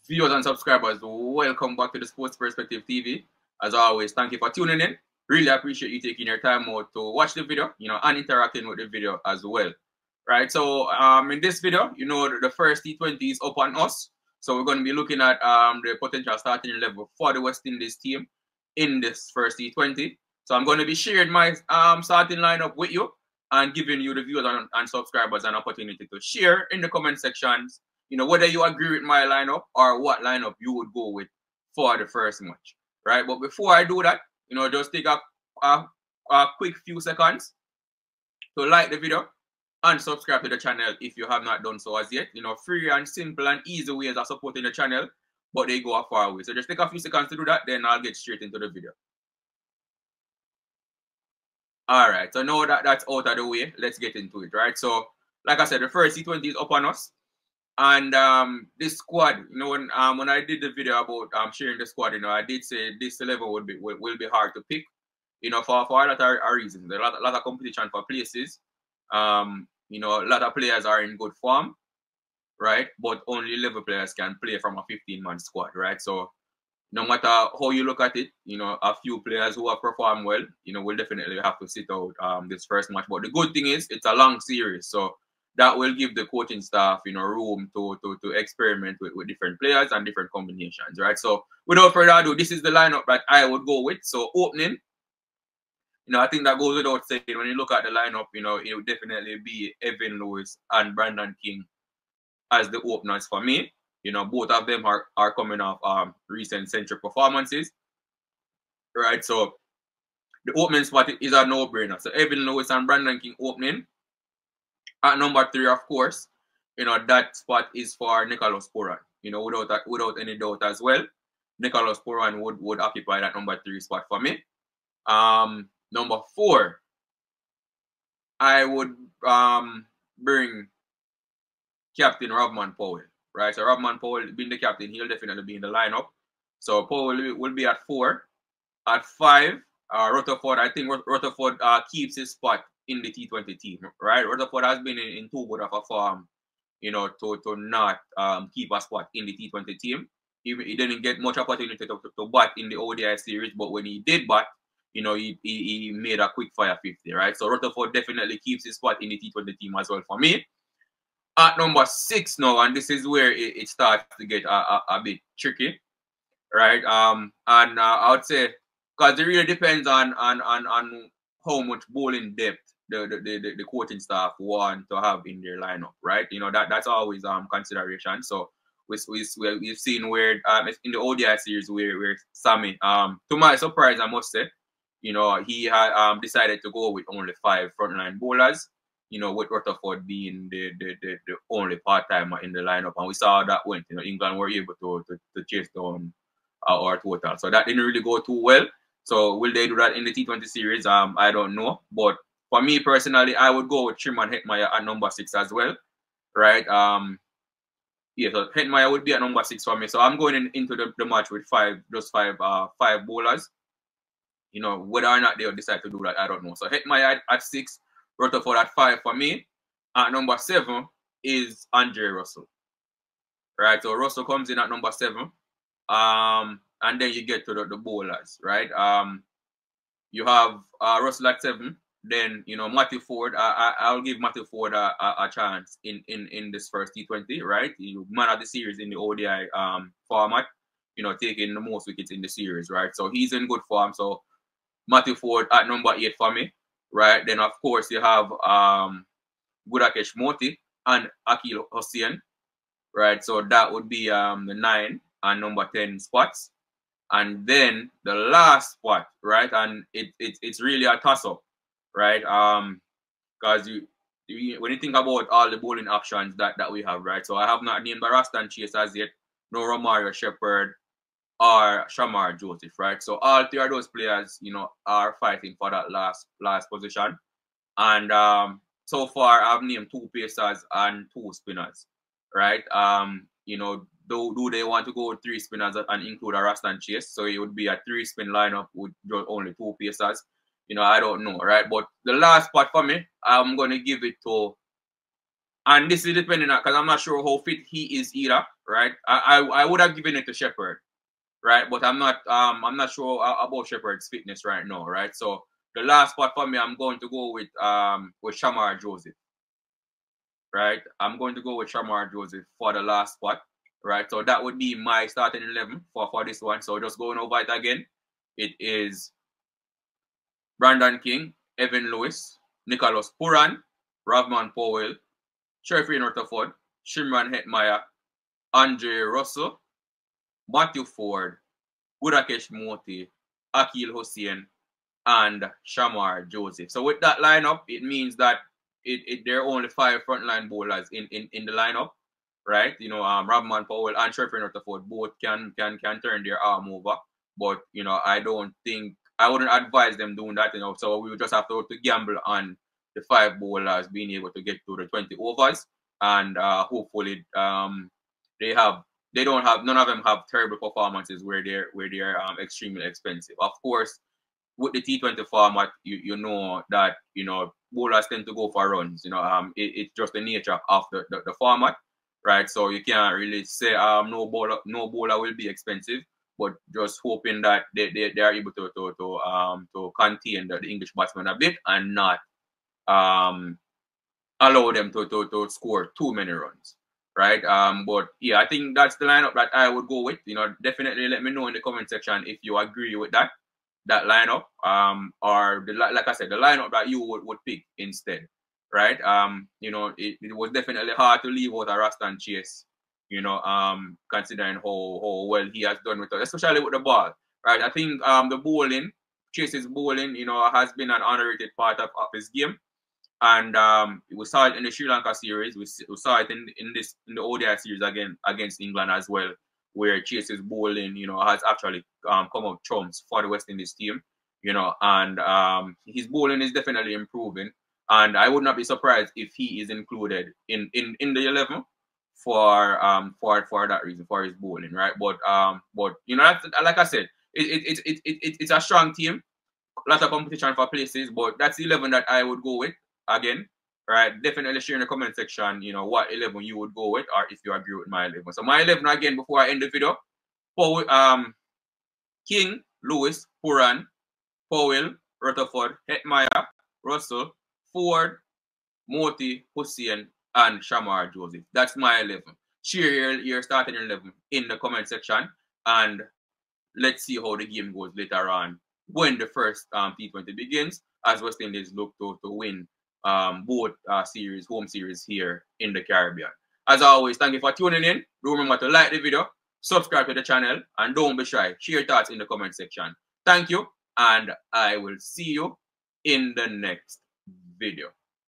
Viewers and subscribers, welcome back to the Sports Perspective TV. As always, thank you for tuning in. Really appreciate you taking your time out to watch the video, and interacting with the video as well. Right, so in this video, the first T20 is up on us. So we're going to be looking at the potential starting level for the West Indies team in this first T20. So I'm going to be sharing my starting lineup with you and giving you the viewers and subscribers an opportunity to share in the comment sections, whether you agree with my lineup or what lineup you would go with for the first match, right? But before I do that, just take a quick few seconds to like the video and subscribe to the channel if you have not done so as yet. Free and simple and easy ways of supporting the channel, but they go a far way. So just take a few seconds to do that, then I'll get straight into the video. All right, so now that that's out of the way, let's get into it, right? So, like I said, the first T20 is up on us. And this squad, when I did the video about sharing the squad, I did say this level will be hard to pick, for a lot of reasons. There's a lot of competition for places. A lot of players are in good form, right? But only level players can play from a 15-man squad, right? So no matter how you look at it, a few players who have performed well, will definitely have to sit out this first match. But the good thing is it's a long series, so that will give the coaching staff, room to experiment with different players and different combinations, right? So without further ado, this is the lineup that I would go with. So opening, I think that goes without saying. When you look at the lineup, it would definitely be Evan Lewis and Brandon King as the openers for me. Both of them are coming off recent century performances, right? So the opening spot is a no-brainer. So Evan Lewis and Brandon King opening. At number 3, of course, that spot is for Nicholas Pooran. Without any doubt as well. Nicholas Pooran would occupy that number 3 spot for me. Number 4, I would bring Captain Robman Powell, right? So Robman Powell being the captain, he'll definitely be in the lineup. So Powell will be at 4. At 5, Rutherford. I think Rutherford keeps his spot in the T20 team, right? Rutherford has been in too good of a form, to not keep a spot in the T20 team. He didn't get much opportunity to bat in the ODI series, but when he did bat, he made a quick fire 50, right? So Rutherford definitely keeps his spot in the T20 team as well for me. At number 6 now, and this is where it starts to get a bit tricky, right? I would say, because it really depends on how much bowling depth the coaching staff want to have in their lineup, right? That's always consideration. So we've seen where in the ODI series where Sammy, to my surprise, I must say, he had decided to go with only 5 frontline bowlers, with Rutherford being the only part-timer in the lineup. And we saw how that went. England were able to chase down our total. So that didn't really go too well. So will they do that in the T20 series? I don't know. But for me personally, I would go with Shimron Hetmyer at number 6 as well, right? Yeah, so Hetmyer would be at number 6 for me. So I'm going into the match with 5 bowlers. Whether or not they'll decide to do that, I don't know. So Hetmyer at 6, Rutherford at 5 for me. At number 7 is Andre Russell, right? So Russell comes in at number 7. And then you get to the bowlers, right? You have Russell at 7. Then, Matthew Ford. I'll give Matthew Ford a chance in this first T20, right? Man of the series in the ODI format, taking the most wickets in the series, right? So he's in good form. So Matthew Ford at number 8 for me, right? Then, of course, you have Gudakesh Moti and Akil Hussain, right? So that would be the 9 and number 10 spots. And then the last spot, right? And it's really a toss-up, right? Because when you think about all the bowling options that we have, right? So I have not named Barastan Chase as yet, no Romario Shepherd or Shamar Joseph, right? So all 3 of those players, are fighting for that last position. And so far I've named 2 pacers and 2 spinners, right? Do they want to go with 3 spinners and include a Rastan Chase? So it would be a 3-spin lineup with just only 2 pacers. I don't know, right? But the last spot for me, I'm going to give it to, and this is depending on, because I'm not sure how fit he is either, right? I would have given it to Shepherd, right? But I'm not sure about Shepherd's fitness right now, right? So the last spot for me, I'm going to go with Shamar Joseph, right? I'm going to go with Shamar Joseph for the last spot, right? So that would be my starting 11 for this one. So just going over it again, it is Brandon King, Evan Lewis, Nicholas Pooran, Ravman Powell, Sheriff Rutherford, Shimron Hetmyer, Andre Russell, Matthew Ford, Budakesh Moti, Akil Hussein, and Shamar Joseph. So with that lineup, it means that there are only 5 frontline bowlers in the lineup, right? You know, Ravman Powell and Sheriff Rutherford both can turn their arm over, but you know, I wouldn't advise them doing that. You know, so we would just have to gamble on the 5 bowlers being able to get to the 20 overs, and hopefully none of them have terrible performances where they're extremely expensive. Of course, with the T20 format, you know that, you know, bowlers tend to go for runs. You know, it's just the nature of the format, right? So you can't really say no bowler will be expensive, but just hoping that they are able to contain the English batsmen a bit and not allow them to score too many runs, right? But yeah, I think that's the lineup that I would go with. You know, definitely let me know in the comment section if you agree with that lineup, or like I said, the lineup that you would pick instead, right? You know, it was definitely hard to leave out a Rastan Chase, you know, considering how well he has done with us, especially with the ball, right? I think the bowling, Chase's bowling, you know, has been an underrated part of his game. And we saw it in the Sri Lanka series. We saw it in the ODI series again against England as well, where Chase's bowling, you know, has actually come up trumps for the West Indies team, you know, and his bowling is definitely improving. And I would not be surprised if he is included in the 11 for that reason, for his bowling, right? But you know, like I said, it's a strong team, a lot of competition for places, but that's the 11 that I would go with. Again, right? Definitely share in the comment section, you know, what 11 you would go with, or if you agree with my 11. So my 11 again, before I end the video, King, Lewis, Pooran, Powell, Rutherford, Hetmyer, Russell, Ford, Moti, Hussein, and Shamar Joseph. That's my 11. Share your starting 11 in the comment section, and let's see how the game goes later on when the first T20 begins, as West Indies look to win both series, home series here in the Caribbean. As always, thank you for tuning in. Do remember to like the video, subscribe to the channel, and don't be shy. Share your thoughts in the comment section. Thank you, and I will see you in the next video.